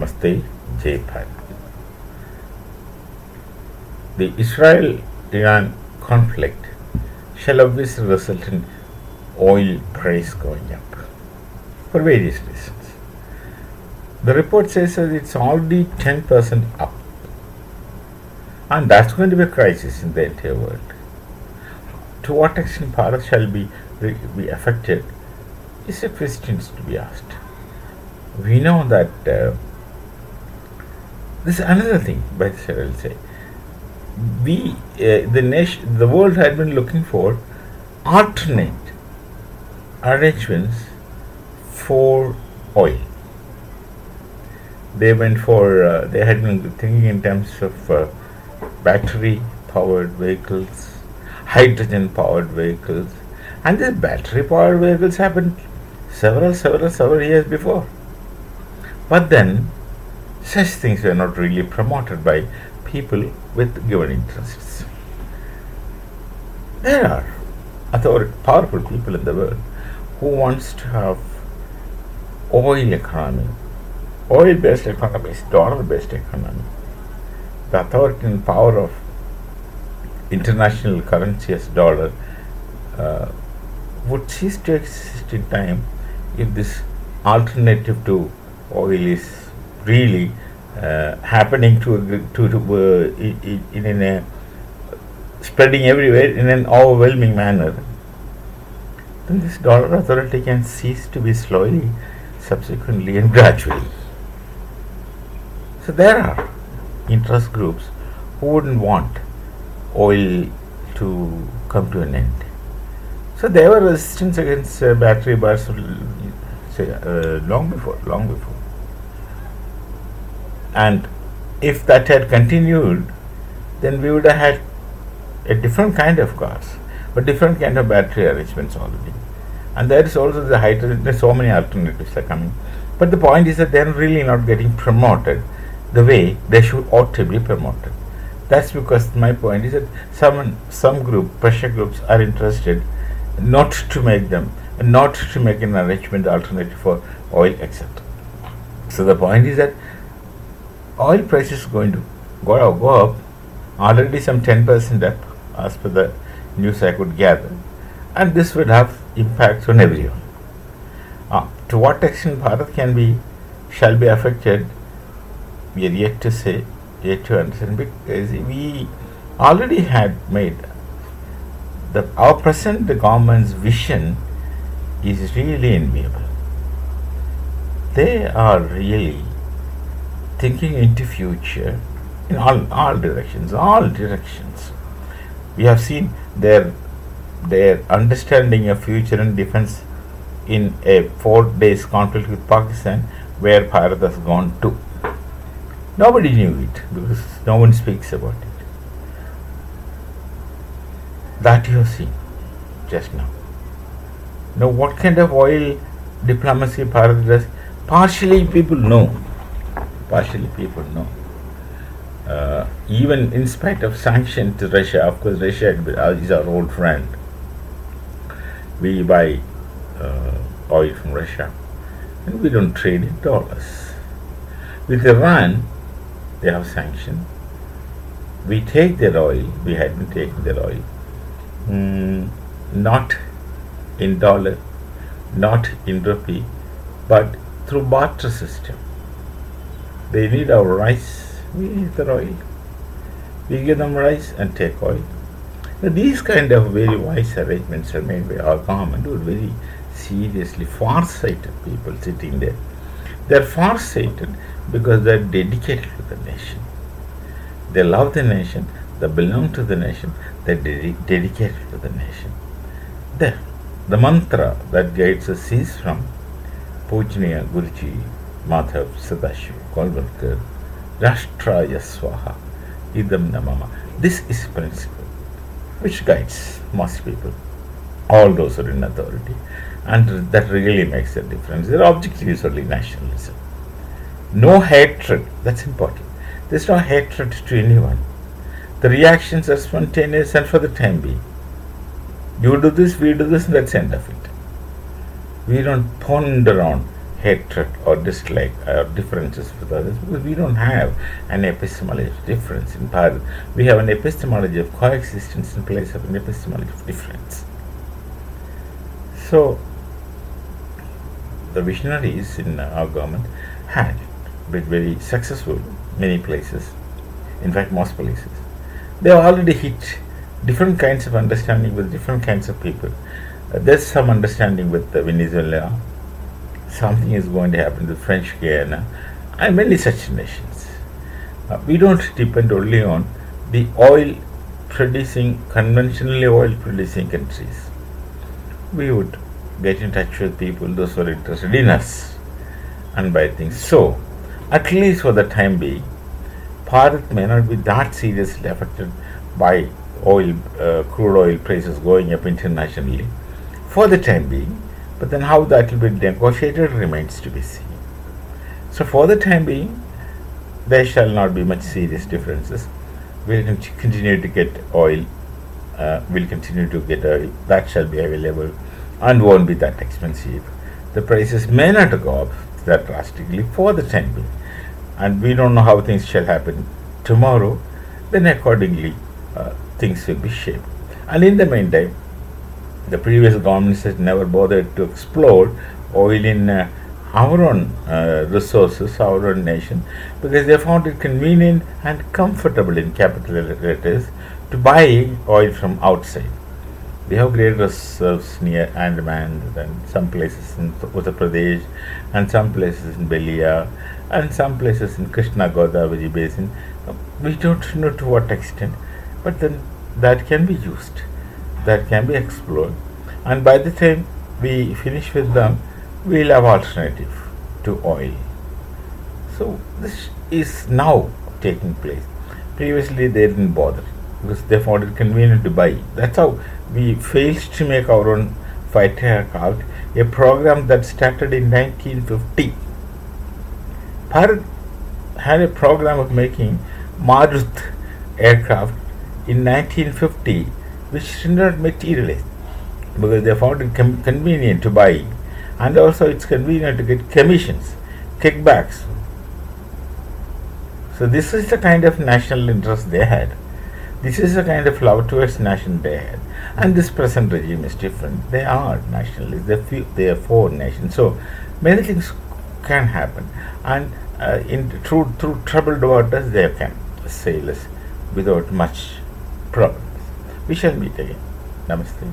Namaste, Jai Bharat. The Israel-Iran conflict shall obviously result in oil price going up for various reasons. The report says that it's already 10% up, and that's going to be a crisis in the entire world. To what extent Bharat shall be affected is a question to be asked. We know that this is another thing, by the way, I will say. The world had been looking for alternate arrangements for oil. They had been thinking in terms of battery powered vehicles, hydrogen powered vehicles, and these battery powered vehicles happened several years before. But then, such things were not really promoted by people with given interests. There are powerful people in the world who wants to have oil economy. Oil-based economy is dollar-based economy. The authority and power of international currency as dollar would cease to exist in time if this alternative to oil is really happening in a spreading everywhere in an overwhelming manner. Then this dollar authority can cease to be slowly, subsequently, and gradually. So there are interest groups who wouldn't want oil to come to an end. So there were resistance against battery bars long before. And if that had continued, then we would have had a different kind of cars, but different kind of battery arrangements already. And there is also the hydrogen. There's so many alternatives are coming. But the point is that they're really not getting promoted the way they ought to be promoted. That's because my point is that some pressure groups are interested not to make an arrangement alternative for oil, etc. So the point is that oil prices is going to go up, already some 10% up as per the news I could gather, and this would have impacts on everyone. To what extent Bharat shall be affected, we are yet to say, yet to understand, because we already had made our present government's vision is really enviable. They are really thinking into future in all directions. We have seen their understanding of future and defense in a 4 days conflict with Pakistan, where Bharat has gone to. Nobody knew it because no one speaks about it. That you have seen just now. Now, what kind of oil diplomacy Bharat does? Partially people know. Even in spite of sanctions to Russia, of course, Russia is our old friend. We buy oil from Russia, and we don't trade in dollars. With Iran, they have sanctions. We take their oil. We had been taking their oil, not in dollar, not in rupee, but through barter system. They need our rice, we need their oil. We give them rice and take oil. Now, these kind of very wise arrangements are made by our government who are very seriously far-sighted people sitting there. They are far-sighted because they are dedicated to the nation. They love the nation, they belong to the nation, they are dedicated to the nation. The mantra that guides us is from Pujniya Guruji Madhav Sadashiv Golwalkar, Rashtraya Swaha, Idam Namama. This is principle which guides most people, all those who are in authority, and that really makes a difference. Their objective is only nationalism. No hatred, that's important. There's no hatred to anyone. The reactions are spontaneous and for the time being. You do this, we do this, and that's the end of it. We don't ponder on hatred or dislike or differences with others, because we don't have an epistemology of difference in Bharat. We have an epistemology of coexistence in place of an epistemology of difference. So, the visionaries in our government had been very successful many places, in fact most places. They have already hit different kinds of understanding with different kinds of people. There's some understanding with Venezuela, something is going to happen with French Guiana, and many such nations. We don't depend only on the conventionally oil producing countries. We would get in touch with people, those who are interested in us, and buy things. So, at least for the time being, Bharat may not be that seriously affected by crude oil prices going up internationally for the time being, but then how that will be negotiated remains to be seen. So, for the time being, there shall not be much serious differences. We'll continue to get oil, that shall be available and won't be that expensive. The prices may not go up that drastically for the time being, and we don't know how things shall happen tomorrow. Then accordingly things will be shaped. And in the meantime, the previous governments has never bothered to explore oil in our own resources, our own nation, because they found it convenient and comfortable in capital letters to buy oil from outside. We have great reserves near Andaman and some places in Uttar Pradesh and some places in Belia and some places in Krishna Godavari basin. We don't know to what extent, but then that can be used, that can be explored, and by the time we finish with them, we will have alternative to oil. So this is now taking place. Previously they didn't bother because they found it convenient to buy. That's how we failed to make our own fighter aircraft, a program that started in 1950. Bharat had a program of making Marut aircraft in 1950, which did not materialize because they found it convenient to buy, and also it's convenient to get commissions, kickbacks. So this is the kind of national interest they had. This is the kind of love towards nation they had. And this present regime is different. They are nationalists. They are for nations. So many things can happen. And through troubled waters, they can sail us without much problems. We shall meet again. Namaste.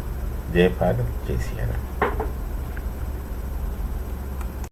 Jai Bharat, Jai Sri Ram.